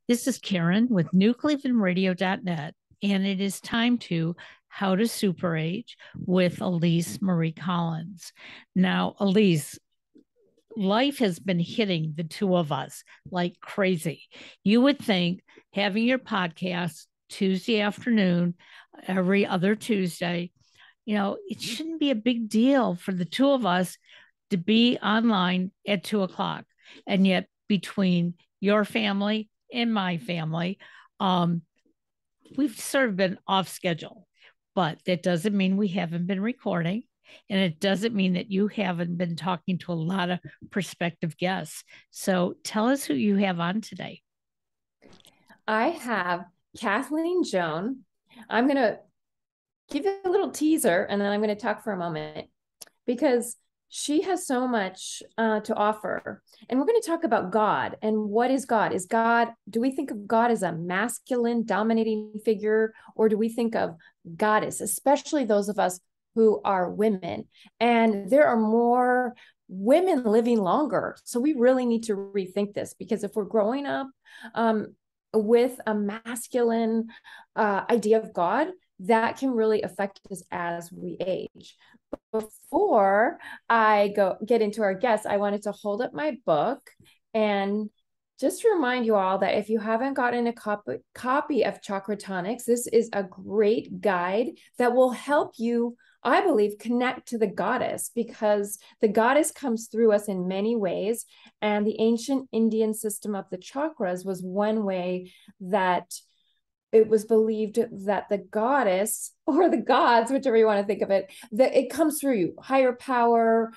This is Karen with newclevelandradio.net, and it is time to How to Super Age with Elise Marie Collins. Now, Elise, life has been hitting the two of us like crazy. You would think having your podcast Tuesday afternoon, every other Tuesday, it shouldn't be a big deal for the two of us to be online at 2:00. And yet, between your family and my family, we've sort of been off schedule. But that doesn't mean we haven't been recording. And it doesn't mean that you haven't been talking to a lot of prospective guests. So tell us who you have on today. I have Kathleen Joan. I'm going to give you a little teaser, and then I'm going to talk for a moment because she has so much to offer. And we're going to talk about God. And what is God? Do we think of God as a masculine dominating figure, or do we think of goddess, especially those of us who are women? And there are more women living longer. So we really need to rethink this, because if we're growing up with a masculine idea of God, that can really affect us as we age. Before I get into our guests, I wanted to hold up my book and just remind you all that if you haven't gotten a copy of Chakra Tonics, this is a great guide that will help you, I believe, connect to the goddess, because the goddess comes through us in many ways. And the ancient Indian system of the chakras was one way that it was believed that the goddess, or the gods, whichever you want to think of it, that it comes through you, higher power,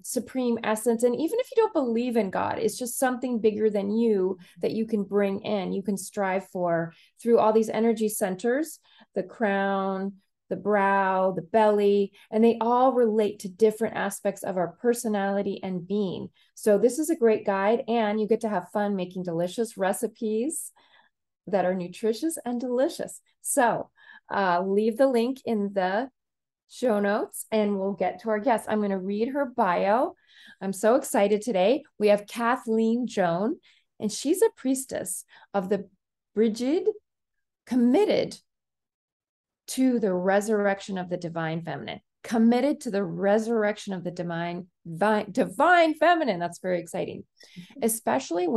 supreme essence. And even if you don't believe in God, it's just something bigger than you that you can bring in, you can strive for through all these energy centers, the crown, the brow, the belly, and they all relate to different aspects of our personality and being. So this is a great guide, and you get to have fun making delicious recipes that are nutritious and delicious. So leave the link in the show notes and we'll get to our guest. I'm going to read her bio. I'm so excited today. We have Kathleen Joan, and she's a priestess of the Brigid, committed to the resurrection of the divine feminine. Committed to the resurrection of the divine feminine. That's very exciting, especially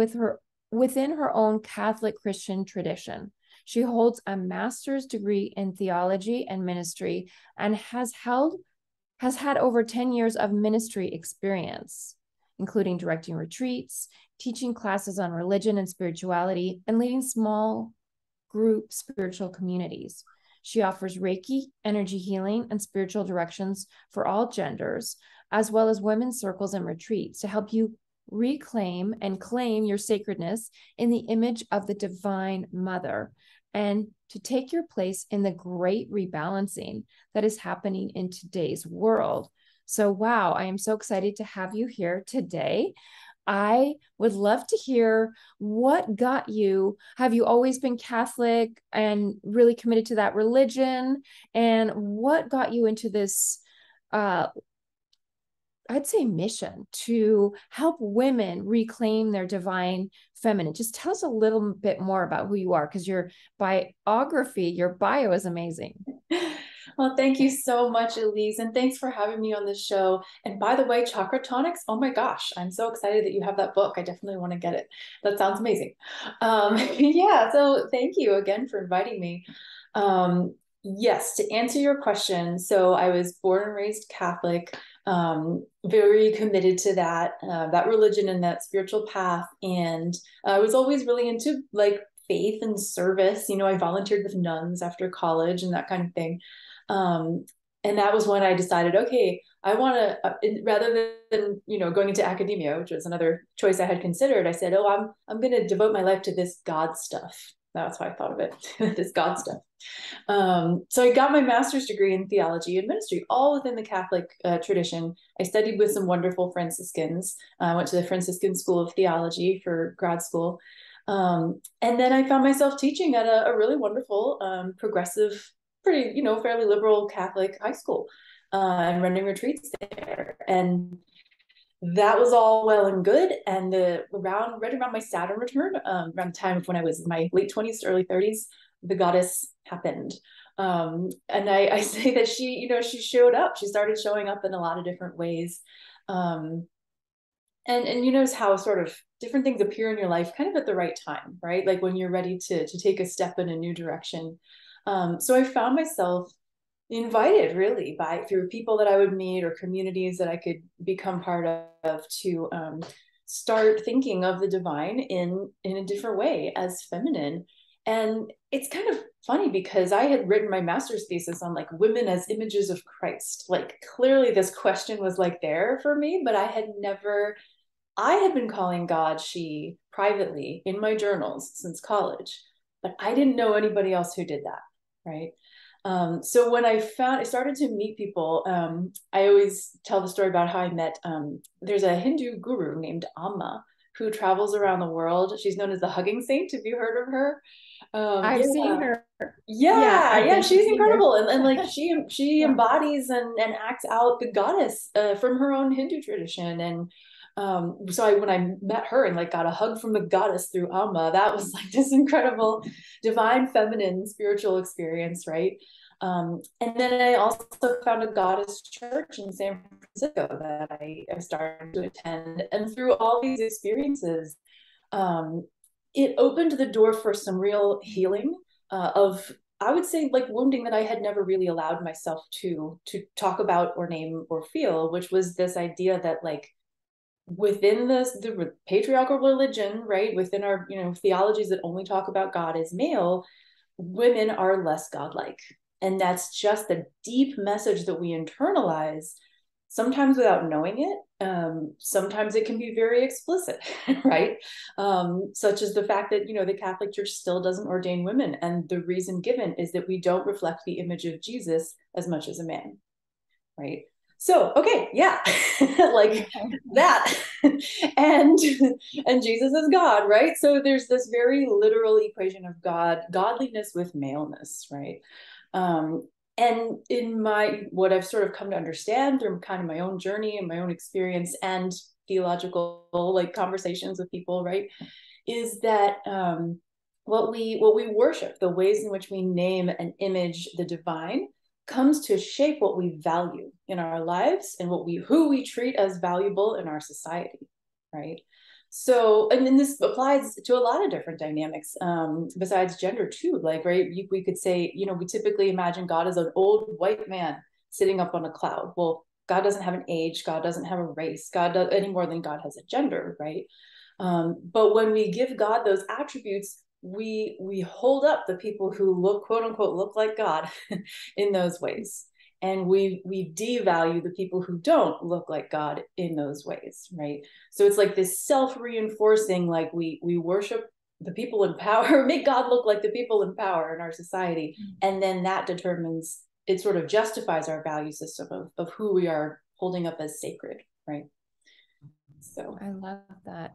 within her own Catholic Christian tradition. She holds a master's degree in theology and ministry and has had over 10 years of ministry experience, including directing retreats, teaching classes on religion and spirituality, and leading small group spiritual communities. She offers Reiki, energy healing, and spiritual directions for all genders, as well as women's circles and retreats to help you reclaim and claim your sacredness in the image of the Divine Mother, and to take your place in the Great Rebalancing that is happening in today's world. So, wow, I am so excited to have you here today. I would love to hear what got you. Have you always been Catholic and really committed to that religion? And what got you into this I'd say mission to help women reclaim their divine feminine? Just tell us a little bit more about who you are, because your biography, your bio is amazing. Well, thank you so much, Elise, and thanks for having me on this show. And by the way, Chakra Tonics, oh my gosh, I'm so excited that you have that book. I definitely want to get it. That sounds amazing. Yeah, so thank you again for inviting me. Yes, to answer your question, so I was born and raised Catholic, very committed to that religion and that spiritual path. And I was always really into like faith and service. I volunteered with nuns after college and that kind of thing. And that was when I decided, okay, I want to, rather than, going into academia, which was another choice I had considered, I said, oh, I'm going to devote my life to this God stuff. That's how I thought of it, this God stuff. So I got my master's degree in theology and ministry, all within the Catholic tradition. I studied with some wonderful Franciscans. I went to the Franciscan School of Theology for grad school. And then I found myself teaching at a really wonderful, progressive, pretty, fairly liberal Catholic high school, and running retreats there. And that was all well and good. And right around my Saturn return, around the time of when I was in my late 20s to early 30s, the goddess happened. And I say that she showed up. She started showing up in a lot of different ways. And you notice how sort of different things appear in your life kind of at the right time, right? Like when you're ready to take a step in a new direction. So I found myself invited really through people that I would meet or communities that I could become part of to start thinking of the divine in a different way as feminine. And it's kind of funny because I had written my master's thesis on like women as images of Christ. Like clearly this question was like there for me, but I had been calling God she privately in my journals since college, but I didn't know anybody else who did that, right? So when I started to meet people, I always tell the story about how I met, there's a Hindu guru named Amma who travels around the world. She's known as the Hugging Saint. Have you heard of her? I've seen her. Yeah, she's incredible. And like she Yeah. embodies and acts out the goddess from her own Hindu tradition. And so when I met her and like got a hug from the goddess through Amma, that was like this incredible divine feminine spiritual experience, right? And then I also found a goddess church in San Francisco that I started to attend. And through all these experiences, it opened the door for some real healing of, I would say, like wounding that I had never really allowed myself to talk about or name or feel, which was this idea that like within the patriarchal religion, right, within our theologies that only talk about God as male, women are less godlike. And that's just the deep message that we internalize, sometimes without knowing it. Sometimes it can be very explicit, right? Such as the fact that, the Catholic Church still doesn't ordain women. And the reason given is that we don't reflect the image of Jesus as much as a man, right? So, okay, yeah, like that. and Jesus is God, right? So there's this very literal equation of godliness with maleness, right? And in what I've sort of come to understand through kind of my own journey and my own experience and theological like conversations with people, right, is that what we worship, the ways in which we name and image the divine, comes to shape what we value in our lives and who we treat as valuable in our society, right? So, and then this applies to a lot of different dynamics besides gender too. Like, right, we could say, we typically imagine God as an old white man sitting up on a cloud. Well, God doesn't have an age. God doesn't have a race. God does any more than God has a gender, right? But when we give God those attributes, we hold up the people who quote unquote look like God in those ways, and we devalue the people who don't look like God in those ways, right? So it's like this self-reinforcing, like we worship the people in power, make God look like the people in power in our society, and then that determines, it sort of justifies our value system of who we are holding up as sacred, right? So I love that.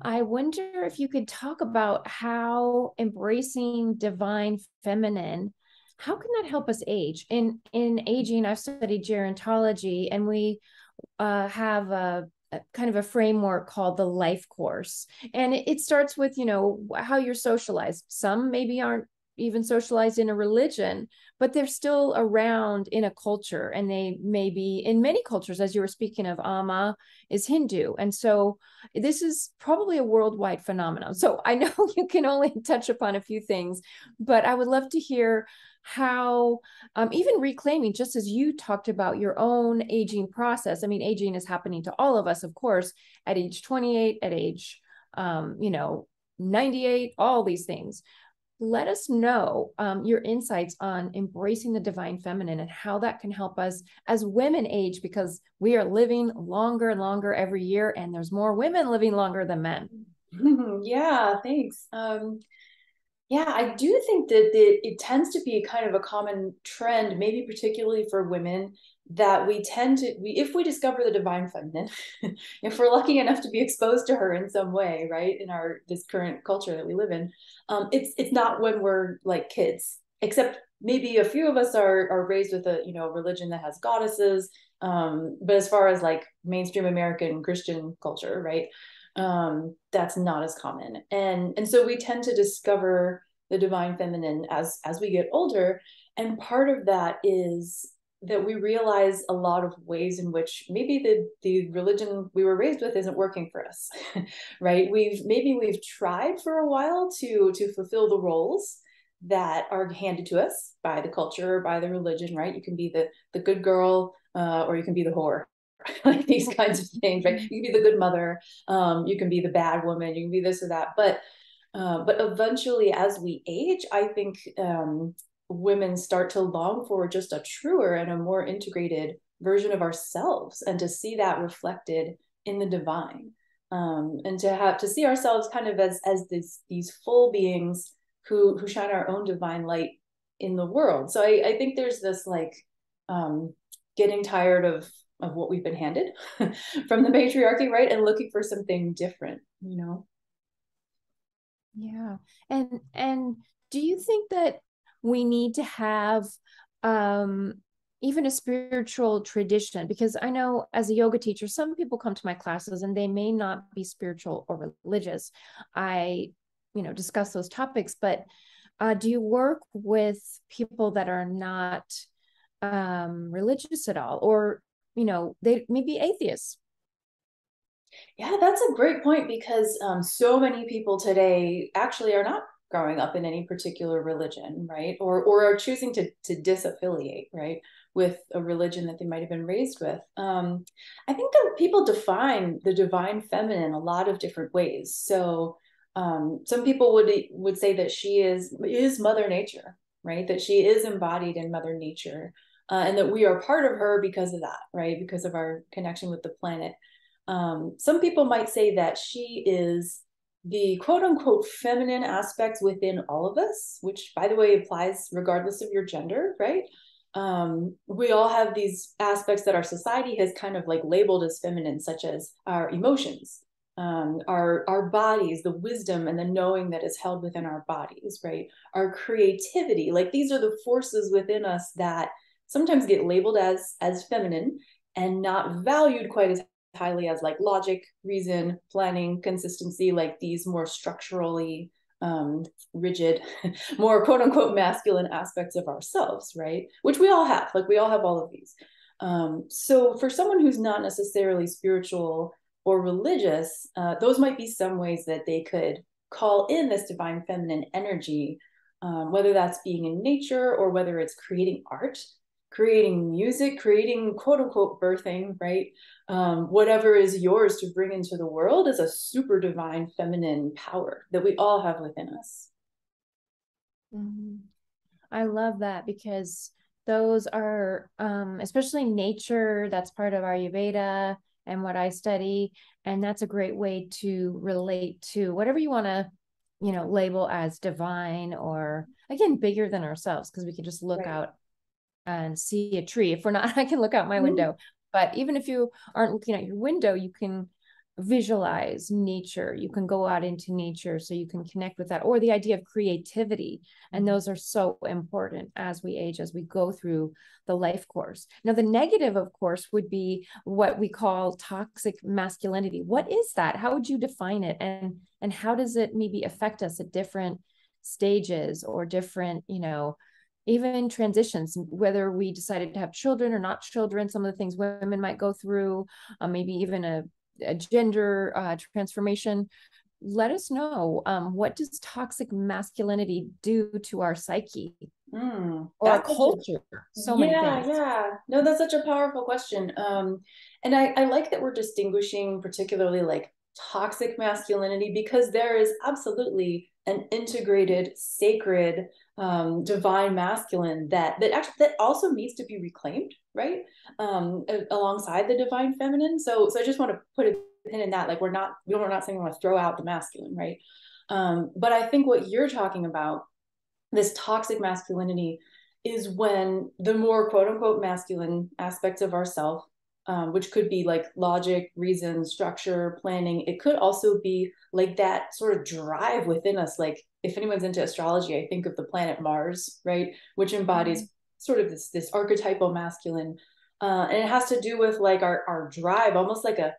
I wonder if you could talk about how embracing divine feminine, how can that help us age? In aging, I've studied gerontology, and we have a kind of a framework called the life course. And it starts with, how you're socialized. Some maybe aren't even socialized in a religion, but they're still around in a culture, and they may be in many cultures, as you were speaking of. Amma is Hindu, and so this is probably a worldwide phenomenon. So I know you can only touch upon a few things, but I would love to hear how even reclaiming, just as you talked about your own aging process. I mean, aging is happening to all of us, of course, at age 28, at age 98, all these things. Let us know your insights on embracing the divine feminine and how that can help us as women age, because we are living longer and longer every year, and there's more women living longer than men. Yeah, thanks. Yeah, I do think that it tends to be kind of a common trend, maybe particularly for women, that we tend to, if we discover the divine feminine, if we're lucky enough to be exposed to her in some way, right, in this current culture that we live in, it's not when we're like kids, except maybe a few of us are raised with a religion that has goddesses, But as far as like mainstream American Christian culture, right, that's not as common. And so we tend to discover the divine feminine as we get older. And part of that is that we realize a lot of ways in which maybe the religion we were raised with isn't working for us, right? We've tried for a while to fulfill the roles that are handed to us by the culture or by the religion, right? You can be the good girl, or you can be the whore, like these kinds of things, right? You can be the good mother, you can be the bad woman, you can be this or that. But eventually, as we age, I think women start to long for just a truer and a more integrated version of ourselves, and to see that reflected in the divine, and to see ourselves kind of as these full beings who shine our own divine light in the world. So I think there's this like getting tired of what we've been handed from the patriarchy, right, and looking for something different, you know. Yeah. And do you think that we need to have even a spiritual tradition? Because I know as a yoga teacher, some people come to my classes and they may not be spiritual or religious. I, discuss those topics, but do you work with people that are not religious at all, or, they may be atheists? Yeah, that's a great point, because so many people today actually are not growing up in any particular religion, right? Or are choosing to disaffiliate, right, with a religion that they might have been raised with. I think that people define the divine feminine a lot of different ways. So some people would say that she is Mother Nature, right? That she is embodied in Mother Nature, and that we are part of her because of that, right? Because of our connection with the planet. Some people might say that she is the quote unquote feminine aspects within all of us, which by the way applies regardless of your gender, right? We all have these aspects that our society has kind of like labeled as feminine, such as our emotions, our bodies, the wisdom and the knowing that is held within our bodies, right? Our creativity, like these are the forces within us that sometimes get labeled as feminine and not valued quite as highly as like logic, reason, planning, consistency, like these more structurally rigid, more quote unquote masculine aspects of ourselves, right? Which we all have, like we all have all of these. So for someone who's not necessarily spiritual or religious, those might be some ways that they could call in this divine feminine energy, whether that's being in nature or whether it's creating art, creating music, creating quote unquote birthing, right? Whatever is yours to bring into the world is a super divine feminine power that we all have within us. Mm-hmm. I love that, because those are, especially nature, that's part of Ayurveda and what I study. And that's a great way to relate to whatever you want to, label as divine, or again, bigger than ourselves, because we can just look out and see a tree. If we're not, I can look out my window. But even if you aren't looking at your window, you can visualize nature. You can go out into nature so you can connect with that, or the idea of creativity. And those are so important as we age, as we go through the life course. Now, the negative, of course, would be what we call toxic masculinity. What is that? How would you define it? And how does it maybe affect us at different stages, or different, even transitions, whether we decided to have children or not children, some of the things women might go through, maybe even a gender transformation. Let us know, what does toxic masculinity do to our psyche or our culture? Many things. Yeah. No, that's such a powerful question. And I like that we're distinguishing particularly like toxic masculinity, because there is absolutely an integrated, sacred, divine masculine that also needs to be reclaimed, right? Alongside the divine feminine. So I just want to put a pin in that. Like we're not saying we want to throw out the masculine, right? But I think what you're talking about, this toxic masculinity, is when the more quote unquote masculine aspects of ourself, which could be like logic, reason, structure, planning. It could also be like that sort of drive within us. Like if anyone's into astrology, I think of the planet Mars, right? Which embodies sort of this archetypal masculine. And it has to do with like our drive, almost like a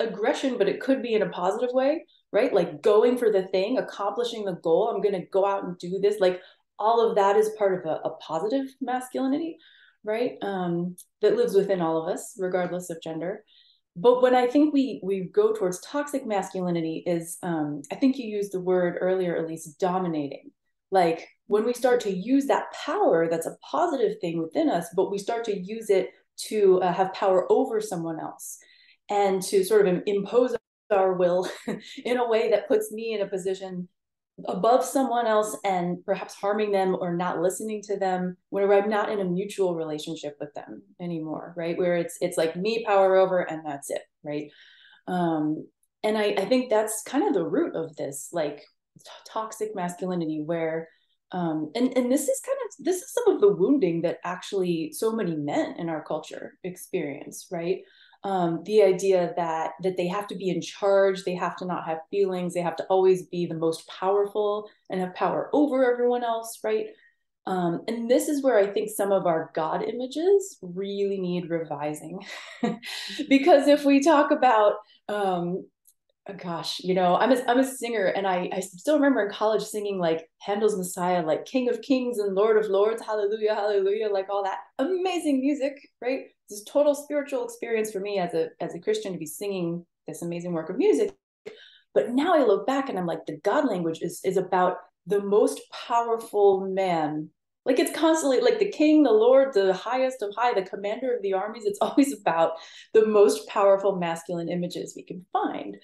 aggression, but it could be in a positive way, right? Like going for the thing, accomplishing the goal. I'm going to go out and do this. Like all of that is part of a positive masculinity, right? That lives within all of us, regardless of gender. But when I think we go towards toxic masculinity is, I think you used the word earlier, Elise, dominating. Like when we start to use that power, that's a positive thing within us, but we start to use it to have power over someone else and to sort of impose our will in a way that puts me in a position above someone else and perhaps harming them or not listening to them whenever I'm not in a mutual relationship with them anymore, right? Where it's like me power over and that's it, right? And I think that's kind of the root of this, like toxic masculinity, where and this is some of the wounding that actually so many men in our culture experience, right? The idea that they have to be in charge, they have to not have feelings, they have to always be the most powerful and have power over everyone else, right? And this is where I think some of our God images really need revising. Because if we talk about gosh, I'm a singer, and I still remember in college singing like Handel's Messiah, like King of Kings and Lord of Lords, hallelujah, hallelujah, like all that amazing music, right? This total spiritual experience for me as a Christian to be singing this amazing work of music. But now I look back and I'm like, the God language is about the most powerful man. Like it's constantly like the king, the Lord, the highest of high, the commander of the armies. It's always about the most powerful masculine images we can find.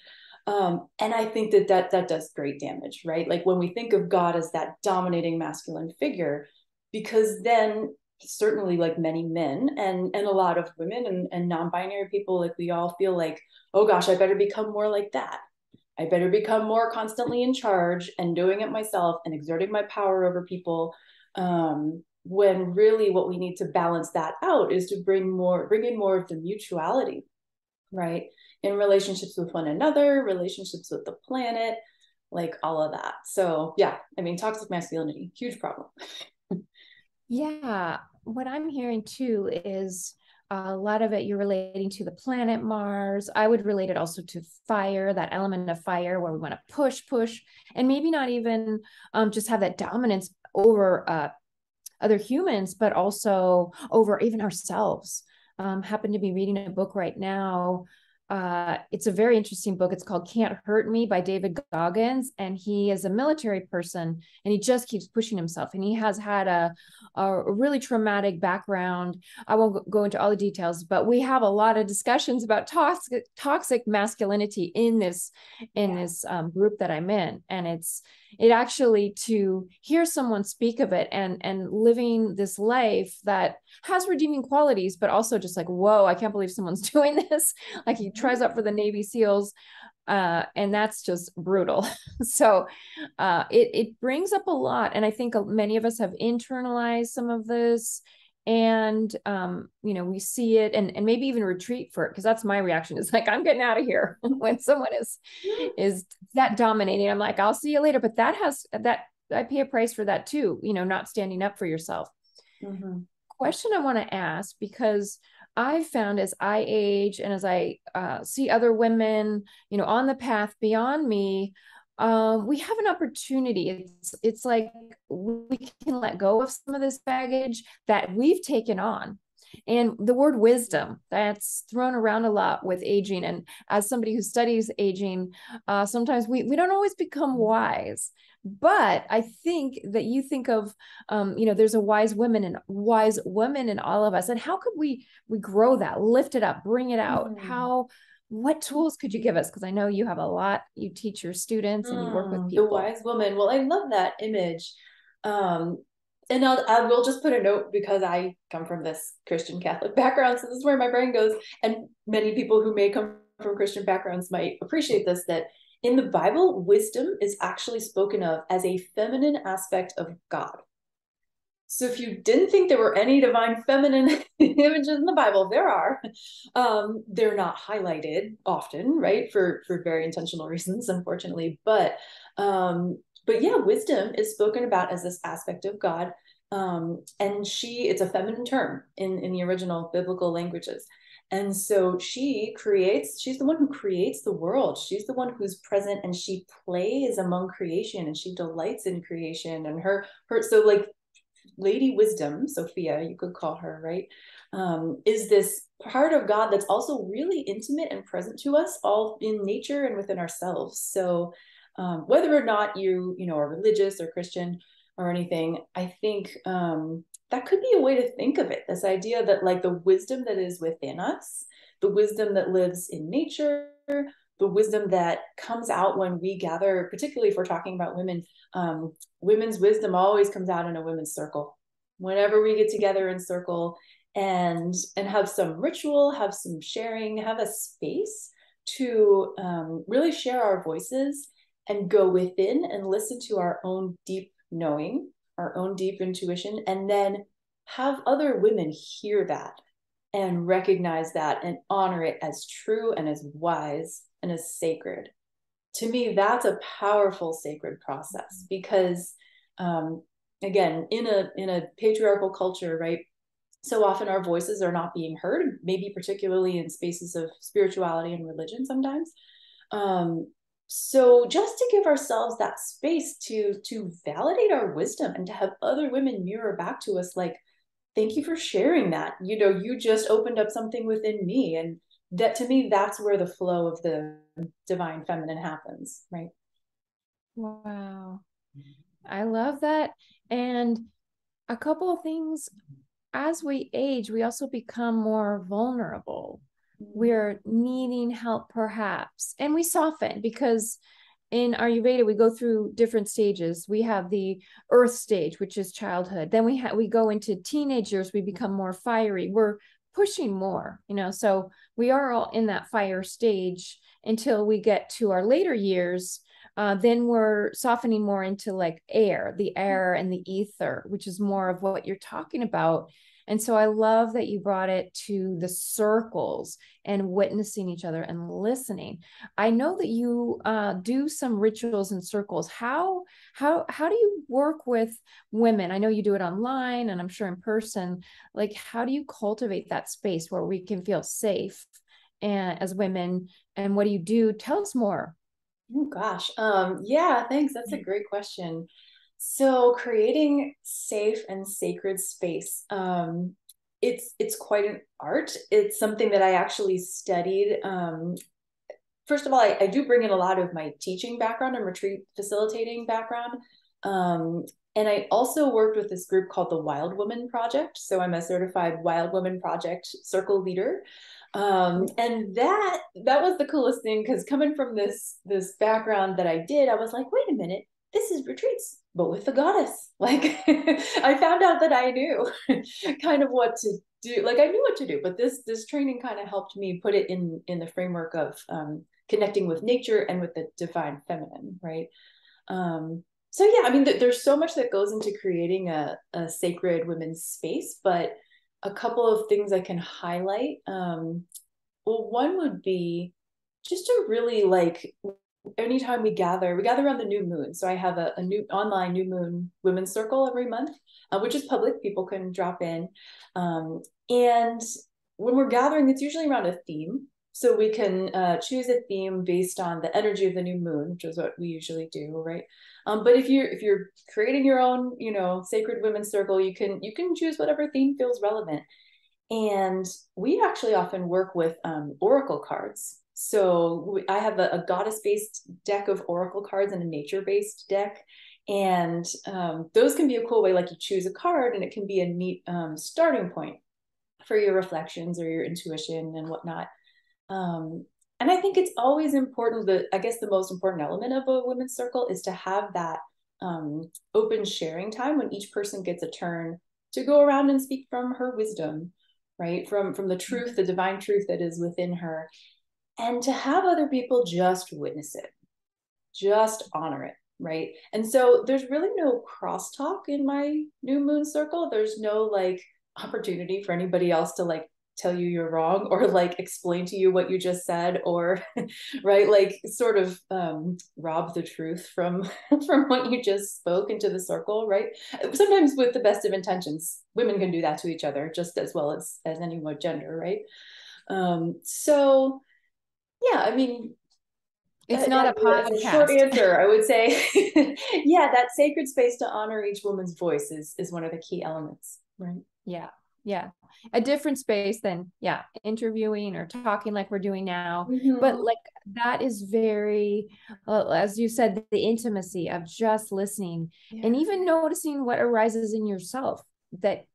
And I think that does great damage, right? Like when we think of God as that dominating masculine figure, because then certainly like many men and a lot of women and non-binary people, like we all feel like, oh gosh, I better become more like that. I better become more constantly in charge and doing it myself and exerting my power over people. When really what we need to balance that out is to bring in more of the mutuality, right? In relationships with one another, relationships with the planet, like all of that. So yeah, I mean, toxic masculinity, huge problem. Yeah, what I'm hearing too is a lot of it you're relating to the planet Mars. I would relate it also to fire, that element of fire where we want to push, and maybe not even just have that dominance over other humans, but also over even ourselves. Happen to be reading a book right now. It's a very interesting book. It's called Can't Hurt Me by David Goggins. And he is a military person and he just keeps pushing himself. And he has had a really traumatic background. I won't go into all the details, but we have a lot of discussions about toxic masculinity in this group that I'm in. And it actually, to hear someone speak of it and living this life that has redeeming qualities, but also just like, whoa, I can't believe someone's doing this. Like he tries out for the Navy SEALs, and that's just brutal. So it brings up a lot. And I think many of us have internalized some of this, and we see it and maybe even retreat for it, because that's my reaction. It's like, I'm getting out of here when someone is that dominating. I'm like, I'll see you later. But I pay a price for that too, not standing up for yourself. Mm-hmm. Question I want to ask, because I've found as I age and as I see other women, on the path beyond me, we have an opportunity. It's like we can let go of some of this baggage that we've taken on. And the word wisdom, that's thrown around a lot with aging. And as somebody who studies aging, sometimes we don't always become wise. But I think that you think of, there's a wise woman in all of us. And how could we grow that, lift it up, bring it out? What tools could you give us? Because I know you have a lot, you teach your students and you work with people. The wise woman. Well, I love that image. And I will just put a note, because I come from this Christian Catholic background. So this is where my brain goes. And many people who may come from Christian backgrounds might appreciate this, that in the Bible, wisdom is actually spoken of as a feminine aspect of God. So if you didn't think there were any divine feminine images in the Bible, there are. They're not highlighted often, right? For very intentional reasons, unfortunately. But yeah, wisdom is spoken about as this aspect of God. And it's a feminine term in the original biblical languages. And so she's the one who creates the world. She's the one who's present, and she plays among creation, and she delights in creation. And so like Lady Wisdom, Sophia, you could call her, right? Is this part of God that's also really intimate and present to us all in nature and within ourselves. So whether or not you are religious or Christian or anything, I think that could be a way to think of it. This idea that like the wisdom that is within us, the wisdom that lives in nature, the wisdom that comes out when we gather, particularly if we're talking about women, women's wisdom always comes out in a women's circle. Whenever we get together in circle and have some ritual, have some sharing, have a space to really share our voices and go within and listen to our own deep knowing, our own deep intuition, and then have other women hear that and recognize that and honor it as true and as wise and as sacred. To me, that's a powerful sacred process, because again, in a patriarchal culture, right, so often our voices are not being heard, maybe particularly in spaces of spirituality and religion sometimes. So just to give ourselves that space to validate our wisdom and to have other women mirror back to us like, thank you for sharing that. You just opened up something within me. And that, to me, that's where the flow of the divine feminine happens, right? Wow. I love that. And a couple of things, as we age, we also become more vulnerable. We're needing help perhaps, and we soften, because in Ayurveda we go through different stages. We have the earth stage, which is childhood. Then we go into teenage years, we become more fiery, we're pushing more, so we are all in that fire stage until we get to our later years. Then we're softening more into like the air and the ether, which is more of what you're talking about. And so I love that you brought it to the circles and witnessing each other and listening. I know that you do some rituals in circles. How do you work with women? I know you do it online, and I'm sure in person. Like, how do you cultivate that space where we can feel safe as women? And what do you do? Tell us more. Oh gosh. Yeah, thanks. That's a great question. So creating safe and sacred space, it's quite an art. It's something that I actually studied. First of all, I do bring in a lot of my teaching background and retreat facilitating background. And I also worked with this group called the Wild Woman Project. So I'm a certified Wild Woman Project circle leader. And that was the coolest thing, because coming from this background that I did, I was like, wait a minute, this is retreats, but with the goddess. Like I found out that I knew kind of what to do. Like I knew what to do, but this training kind of helped me put it in the framework of connecting with nature and with the divine feminine, right? So yeah, I mean, there's so much that goes into creating a sacred women's space, but a couple of things I can highlight. Well, one would be just to really like, anytime we gather around the new moon. So I have a new online new moon women's circle every month, which is public. People can drop in. And when we're gathering, it's usually around a theme. So we can choose a theme based on the energy of the new moon, which is what we usually do, right? But if you're creating your own, sacred women's circle, you can choose whatever theme feels relevant. And we actually often work with oracle cards. So I have a goddess-based deck of oracle cards and a nature-based deck. And those can be a cool way, like you choose a card and it can be a neat starting point for your reflections or your intuition and whatnot. And I think it's always important I guess the most important element of a women's circle is to have that open sharing time when each person gets a turn to go around and speak from her wisdom, right? From the truth, the divine truth that is within her. And to have other people just witness it, just honor it, right? And so there's really no crosstalk in my new moon circle. There's no like opportunity for anybody else to like tell you you're wrong, or like explain to you what you just said, or right, like sort of rob the truth from from what you just spoke into the circle, right? Sometimes with the best of intentions, women can do that to each other just as well as any one gender, right? So yeah, I mean, it's not a podcast. A short answer, I would say, yeah, that sacred space to honor each woman's voice is one of the key elements, right? Yeah. Yeah. A different space than, yeah, interviewing or talking like we're doing now. Mm-hmm. But like, that is very, as you said, the intimacy of just listening, yeah, and even noticing what arises in yourself that,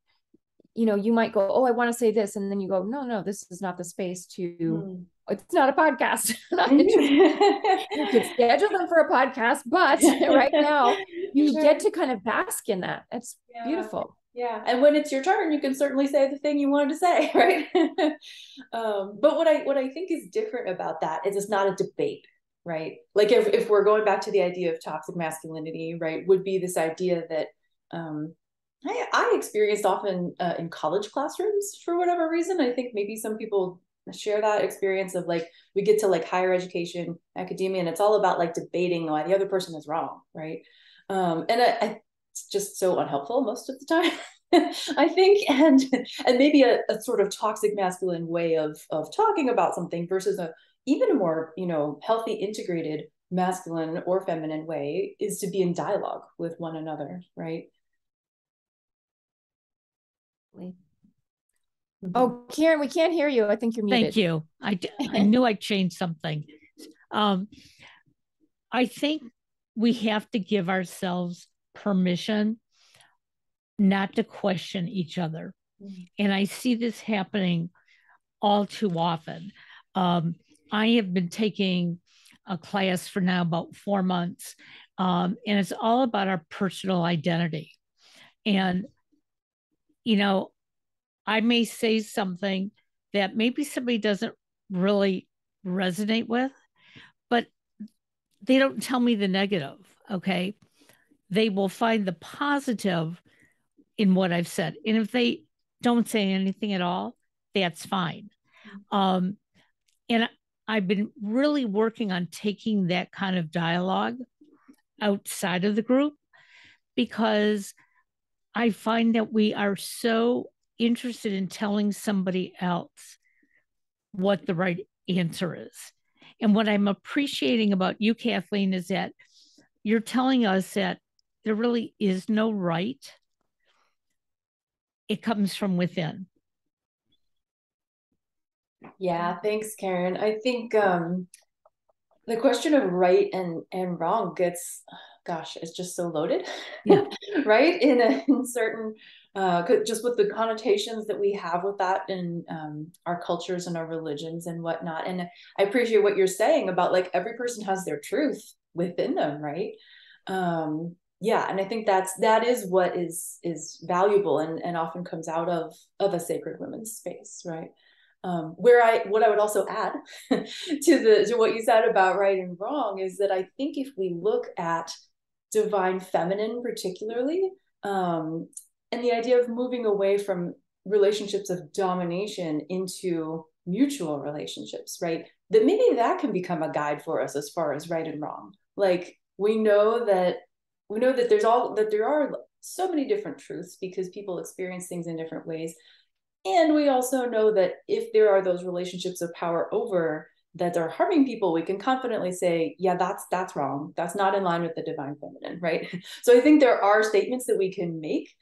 you know, you might go, oh, I want to say this. And then you go, no, this is not the space to, it's not a podcast. You could schedule them for a podcast, but right now you get to kind of bask in that. That's beautiful. Yeah. And when it's your turn, you can certainly say the thing you wanted to say, right? But what I think is different about that is it's not a debate, right? Like if we're going back to the idea of toxic masculinity, right, would be this idea that I experienced often in college classrooms for whatever reason. I think maybe some people share that experience of like, we get to like higher education, academia, and it's all about like debating why the other person is wrong, right? And it's just so unhelpful most of the time, I think, and maybe a sort of toxic masculine way of talking about something versus even a more, you know, healthy, integrated masculine or feminine way is to be in dialogue with one another, right? Oh, Karen, we can't hear you. I think you're muted. Thank you. I knew I changed something. I think we have to give ourselves permission not to question each other. And I see this happening all too often. I have been taking a class for now about 4 months, and it's all about our personal identity. And, you know, I may say something that maybe somebody doesn't really resonate with, but they don't tell me the negative, okay? They will find the positive in what I've said. And if they don't say anything at all, that's fine. And I've been really working on taking that kind of dialogue outside of the group, because I find that we are so interested in telling somebody else what the right answer is. And what I'm appreciating about you, Kathleen, is that you're telling us that there really is no right. It comes from within. Yeah, thanks, Karen. I think the question of right and wrong gets, gosh, it's just so loaded, yeah. Right? In certain, just with the connotations that we have with that in our cultures and our religions and whatnot. And I appreciate what you're saying about like every person has their truth within them, right? Yeah, and I think that is what is valuable and often comes out of a sacred women's space, right? What I would also add to what you said about right and wrong is that I think if we look at divine feminine particularly, and the idea of moving away from relationships of domination into mutual relationships, right? That maybe that can become a guide for us as far as right and wrong. Like we know that there are so many different truths because people experience things in different ways. And we also know that if there are those relationships of power over that are harming people, we can confidently say, yeah, that's wrong. That's not in line with the divine feminine, right? So I think there are statements that we can make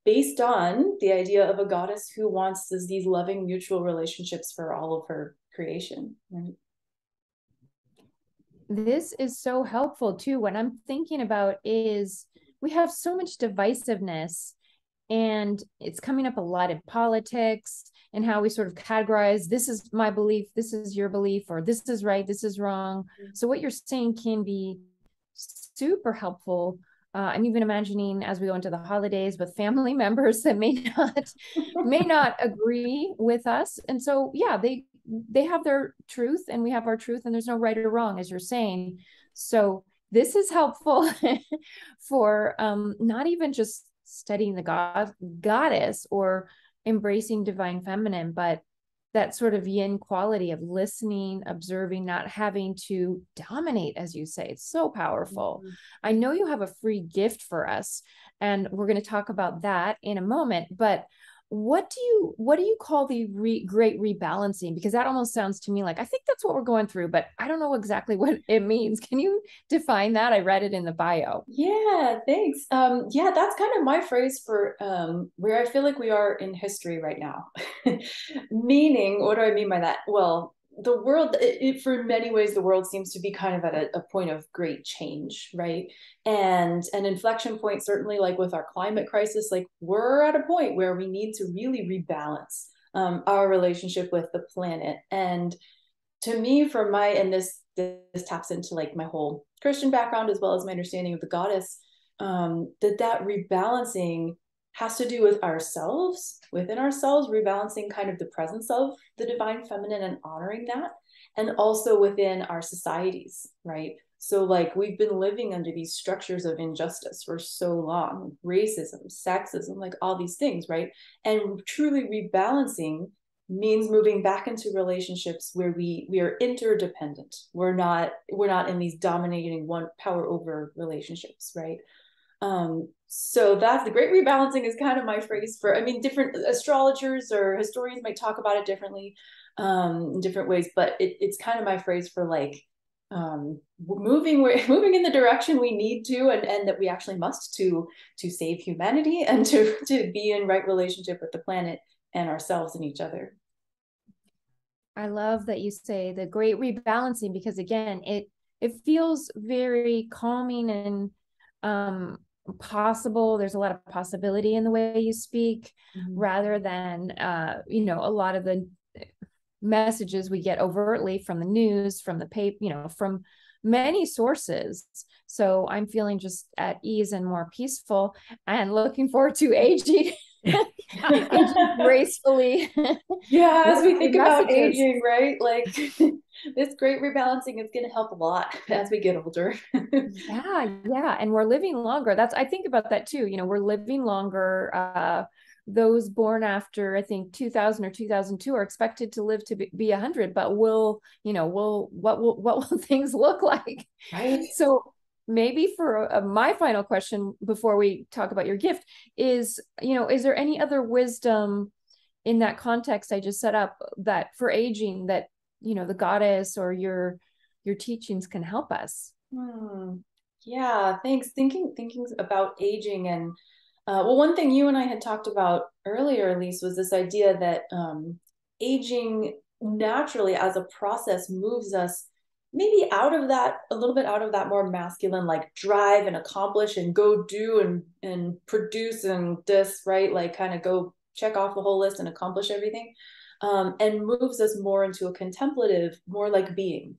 based on the idea of a goddess who wants these loving mutual relationships for all of her creation, right? This is so helpful too. What I'm thinking about is we have so much divisiveness, and it's coming up a lot in politics and how we sort of categorize, this is my belief, this is your belief, or this is right, this is wrong. So what you're saying can be super helpful. I'm even imagining as we go into the holidays with family members that may not agree with us. And so, yeah, they have their truth and we have our truth, and there's no right or wrong, as you're saying. So this is helpful for not even just studying the goddess or embracing divine feminine, but that sort of yin quality of listening, observing, not having to dominate, as you say. It's so powerful. Mm-hmm. I know you have a free gift for us, and we're going to talk about that in a moment, but what do you call the great rebalancing? Because that almost sounds to me like, I think that's what we're going through, but I don't know exactly what it means. Can you define that? I read it in the bio. Yeah, thanks. Yeah, that's kind of my phrase for where I feel like we are in history right now. Meaning, what do I mean by that? Well, the world, for many ways, the world seems to be kind of at a point of great change, right? And an inflection point, certainly like with our climate crisis, like we're at a point where we need to really rebalance our relationship with the planet. And to me, from my, and this taps into like my whole Christian background as well as my understanding of the goddess, that rebalancing has to do with ourselves, within ourselves, rebalancing kind of the presence of the divine feminine and honoring that, and also within our societies, right? So like we've been living under these structures of injustice for so long, racism, sexism, like all these things, right? And truly rebalancing means moving back into relationships where we are interdependent. We're not in these dominating one power over relationships, right? So that's the great rebalancing is kind of my phrase for, I mean, different astrologers or historians might talk about it differently, in different ways, but it's kind of my phrase for like, moving in the direction we need to, and that we actually must to save humanity and to be in right relationship with the planet and ourselves and each other. I love that you say the great rebalancing, because again, it feels very calming and possible. There's a lot of possibility in the way you speak, rather than a lot of the messages we get overtly from the news, from the paper, from many sources. So I'm feeling just at ease and more peaceful, and looking forward to aging. Gracefully. Yeah, as we think about aging, right? Like this great rebalancing is going to help a lot as we get older. Yeah. And we're living longer. I think about that too. We're living longer. Those born after, I think 2000 or 2002 are expected to live to be 100, but what will things look like? Right. So maybe for my final question before we talk about your gift is there any other wisdom in that context I just set up that for aging that, the goddess or your teachings can help us? Yeah, thanks. Thinking about aging, and well, one thing you and I had talked about earlier, Elise, was this idea that aging naturally as a process moves us maybe a little bit out of that more masculine, like drive and accomplish and go do and produce and this, right? Like kind of go check off the whole list and accomplish everything, and moves us more into a contemplative, more like being,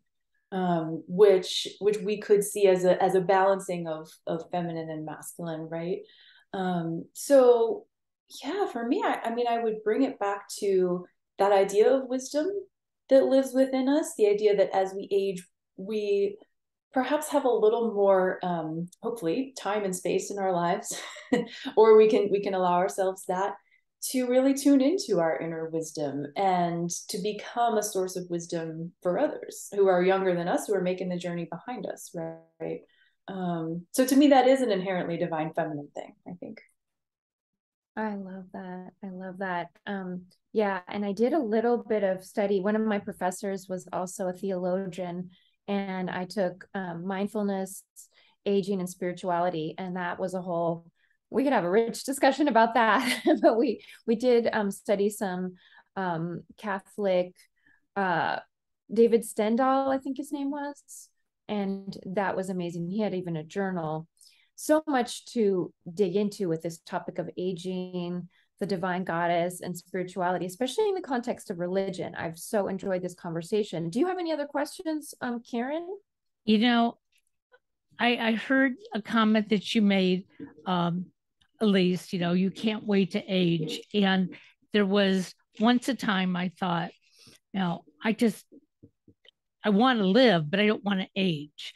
which we could see as a balancing of feminine and masculine, right? So yeah, for me, I mean, I would bring it back to that idea of wisdom that lives within us, the idea that as we age, we perhaps have a little more, hopefully, time and space in our lives, or we can allow ourselves that to really tune into our inner wisdom and to become a source of wisdom for others who are younger than us, who are making the journey behind us, right? So to me, that is an inherently divine feminine thing, I think. I love that. Yeah. And I did a little bit of study. One of my professors was also a theologian, and I took mindfulness, aging, and spirituality. And that was we could have a rich discussion about that, but we did study some Catholic, David Stendhal, I think his name was. And that was amazing. He had even a journal. So much to dig into with this topic of aging, the divine goddess, and spirituality, especially in the context of religion. I've so enjoyed this conversation. Do you have any other questions, Karen? I heard a comment that you made, Elise, you can't wait to age. And there was once a time I thought, I want to live, but I don't want to age.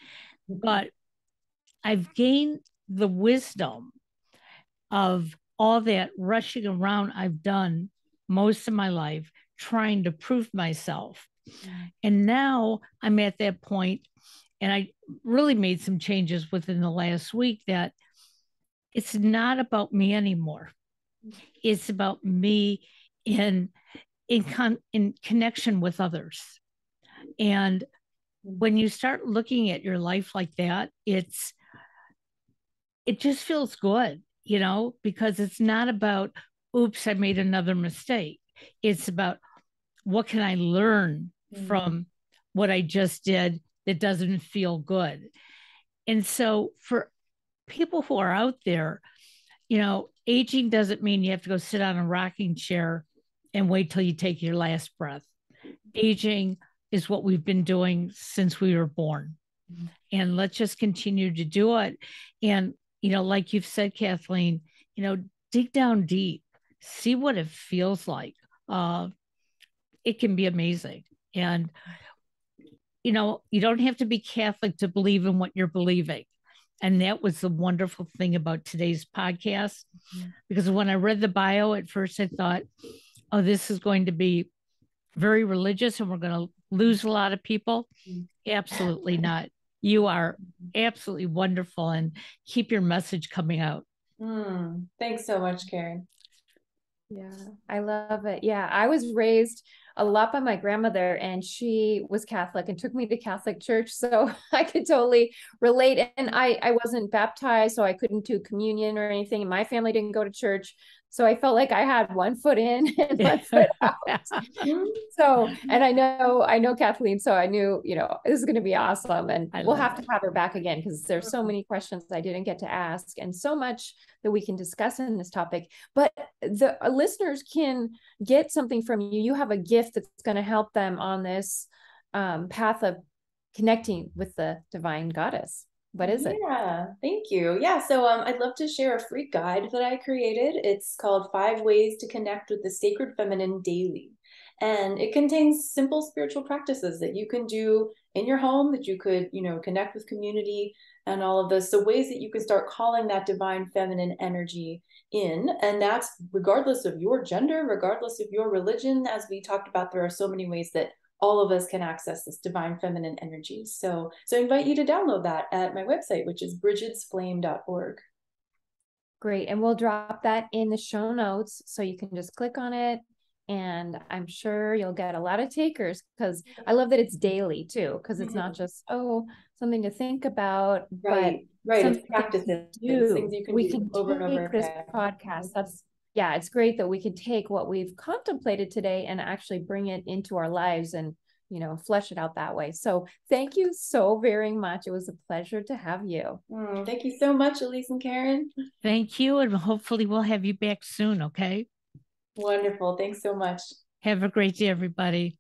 But I've gained the wisdom of all that rushing around I've done most of my life trying to prove myself. And now I'm at that point, and I really made some changes within the last week that it's not about me anymore. It's about me in connection with others. And when you start looking at your life like that, it just feels good, you know, because it's not about, oops, I made another mistake. It's about, what can I learn from what I just did that doesn't feel good? And so for people who are out there, you know, aging doesn't mean you have to go sit on a rocking chair and wait till you take your last breath. Aging is what we've been doing since we were born. And let's just continue to do it. And, you know, like you've said, Kathleen, you know, dig down deep, see what it feels like. It can be amazing. And, you know, you don't have to be Catholic to believe in what you're believing. And that was the wonderful thing about today's podcast, because when I read the bio at first, I thought, oh, this is going to be very religious and we're going to lose a lot of people. Absolutely not. You are absolutely wonderful, and keep your message coming out. Thanks so much, Karen. Yeah, I love it. Yeah, I was raised a lot by my grandmother, and she was Catholic and took me to Catholic church. So I could totally relate. And I wasn't baptized, so I couldn't do communion or anything. And my family didn't go to church. So I felt like I had one foot in and one foot out. So, and I know Kathleen, so I knew, you know, this is going to be awesome. And we'll have to have her back again, because there's so many questions I didn't get to ask and so much that we can discuss in this topic. But the listeners can get something from you. You have a gift that's going to help them on this path of connecting with the divine goddess. What is it? Yeah, thank you. Yeah, so I'd love to share a free guide that I created. It's called 5 Ways to Connect with the Sacred Feminine Daily. And it contains simple spiritual practices that you can do in your home, that you could, you know, connect with community and all of this. So ways that you can start calling that divine feminine energy in. And that's regardless of your gender, regardless of your religion. As we talked about, there are so many ways that all of us can access this divine feminine energy. So I invite you to download that at my website, which is brigidsflame.org. Great. And we'll drop that in the show notes, so you can just click on it. And I'm sure you'll get a lot of takers, because I love that it's daily too, because it's not just, something to think about, right. It's practices, things you can do over and over this podcast. Yeah, it's great that we can take what we've contemplated today and actually bring it into our lives and, you know, flesh it out that way. So thank you so very much. It was a pleasure to have you. Thank you so much, Elise and Karen. Thank you. And hopefully we'll have you back soon. Okay. Wonderful. Thanks so much. Have a great day, everybody.